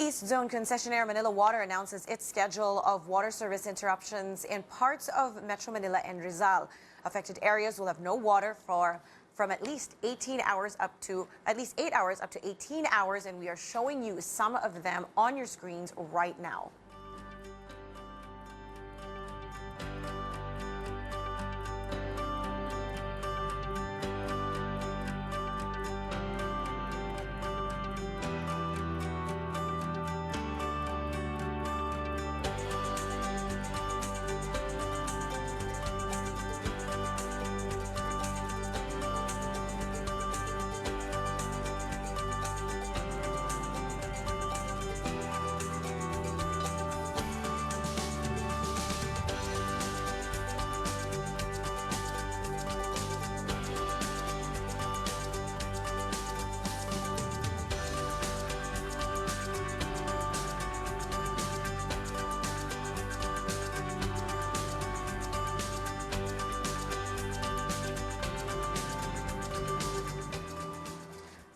East Zone concessionaire Manila Water announces its schedule of water service interruptions in parts of Metro Manila and Rizal. Affected areas will have no water from at least 8 hours up to 18 hours, and we are showing you some of them on your screens right now.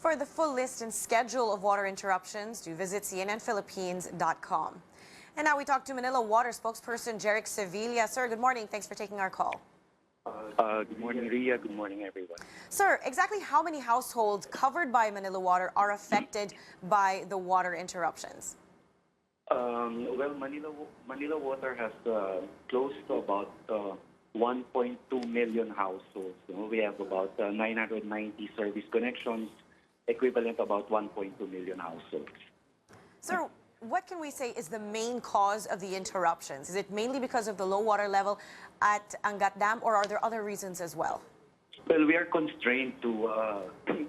For the full list and schedule of water interruptions, do visit cnnphilippines.com. And now we talk to Manila Water spokesperson Jeric Sevilla. Sir, good morning. Thanks for taking our call. Good morning, Ria. Good morning, everyone. Sir, exactly how many households covered by Manila Water are affected by the water interruptions? Well, Manila Water has close to about 1.2 million households. We have about 990 service connections, equivalent about 1.2 million households. Sir, what can we say is the main cause of the interruptions? Is it mainly because of the low water level at Angat Dam, or are there other reasons as well? Well, we are constrained to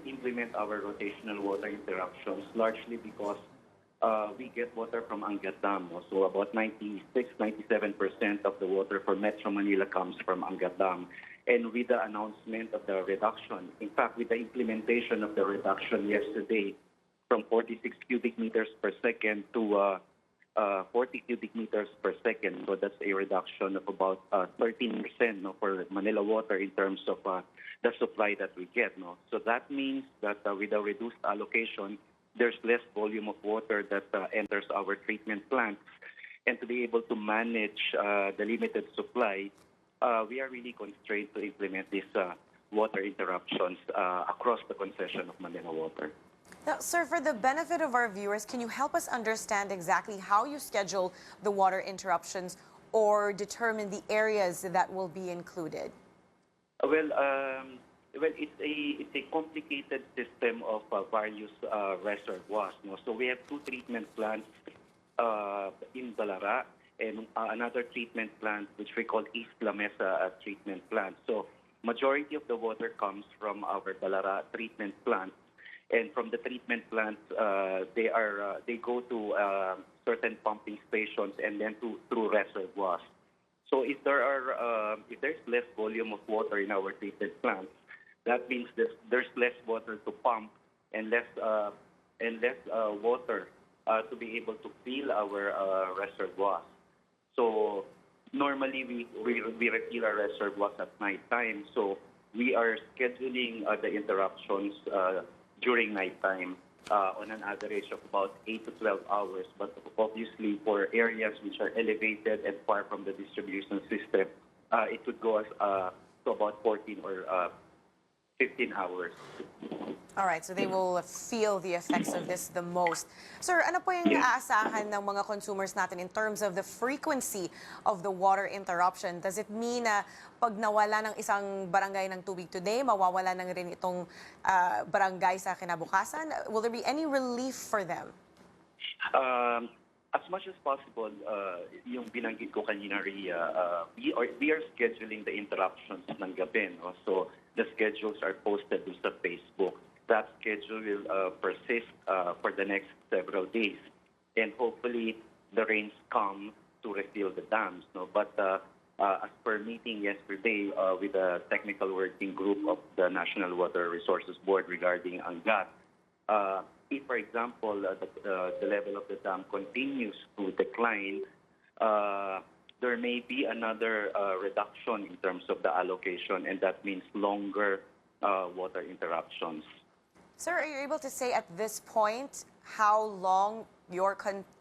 implement our rotational water interruptions largely because we get water from Angat Dam. So about 96-97% of the water for Metro Manila comes from Angat Dam. And with the announcement of the reduction, in fact, with the implementation of the reduction yesterday from 46 cubic meters per second to 40 cubic meters per second, so that's a reduction of about 13% for Manila Water in terms of the supply that we get. So that means that with a reduced allocation, there's less volume of water that enters our treatment plants. And to be able to manage the limited supply, we are really constrained to implement these water interruptions across the concession of Manila Water. Now, sir, for the benefit of our viewers, can you help us understand exactly how you schedule the water interruptions or determine the areas that will be included? Well, it's a complicated system of various reservoirs. So we have two treatment plants in Balara and another treatment plant which we call East La Mesa treatment plant. So majority of the water comes from our Balara treatment plant. And from the treatment plants, they go to certain pumping stations and then through reservoirs. So if there's less volume of water in our treatment plants, that means that there's less water to pump and less water to be able to fill our reservoirs. So normally we refill our reservoirs at night time. So we are scheduling the interruptions during nighttime on an average of about 8 to 12 hours. But obviously for areas which are elevated and far from the distribution system, it could go to about 14 or 15 hours. All right, so they will feel the effects of this the most. Sir, ano po yung aasahan ng mga consumers natin in terms of the frequency of the water interruption? Does it mean na pag nawala ng isang barangay ng tubig today, mawawala ng rin itong barangay sa kinabukasan? Will there be any relief for them? As much as possible, yung binanggit ko kanina, Ria, we are scheduling the interruptions ng gabi. So the schedules are posted sa Facebook. That schedule will persist for the next several days. And hopefully the rains come to refill the dams. But as per meeting yesterday with the technical working group of the National Water Resources Board regarding Angat, if, for example, the level of the dam continues to decline, there may be another reduction in terms of the allocation, and that means longer water interruptions. Sir, are you able to say at this point how long your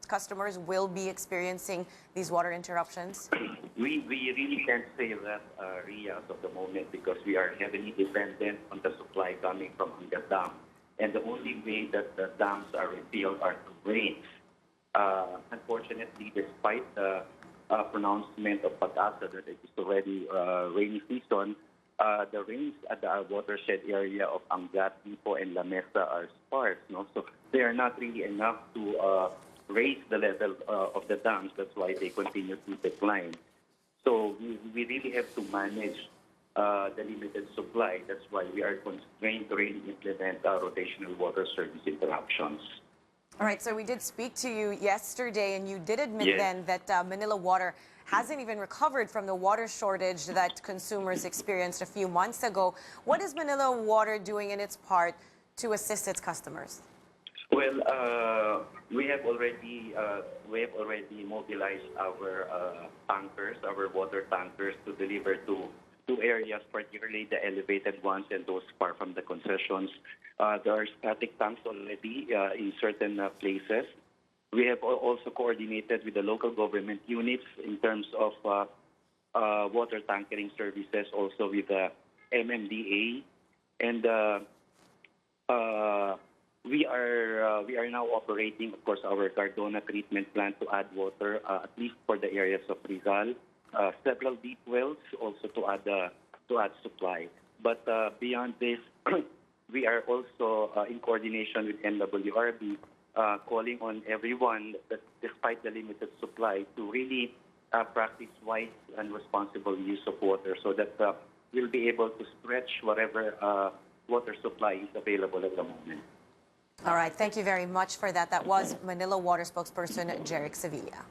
customers will be experiencing these water interruptions? We really can't say that, Ria, as of the moment, because we are heavily dependent on the supply coming from Angat Dam. And the only way that the dams are refilled are through rains. Unfortunately, despite the pronouncement of Pag-asa that it is already rainy season, the rains at the watershed area of Angat, Ipo, and La Mesa are sparse. No? So they are not really enough to raise the level of the dams. That's why they continue to decline. So we really have to manage the limited supply. That's why we are constrained to really implement rotational water service interruptions. All right, so we did speak to you yesterday, and you did admit Yes. then that Manila Water hasn't even recovered from the water shortage that consumers experienced a few months ago. What is Manila Water doing in its part to assist its customers? Well, we have already mobilized our tankers, our water tankers, to deliver to areas, particularly the elevated ones and those far from the concessions. There are static tanks already in certain places. We have also coordinated with the local government units in terms of water tankering services, also with the MMDA, and we are now operating, of course, our Cardona treatment plant to add water, at least for the areas of Rizal. Several deep wells also to add supply. But beyond this, we are also in coordination with NWRB, calling on everyone that, despite the limited supply, to really practice wise and responsible use of water, so that we'll be able to stretch whatever water supply is available at the moment. All right, thank you very much for that. That was Manila Water spokesperson Jeric Sevilla.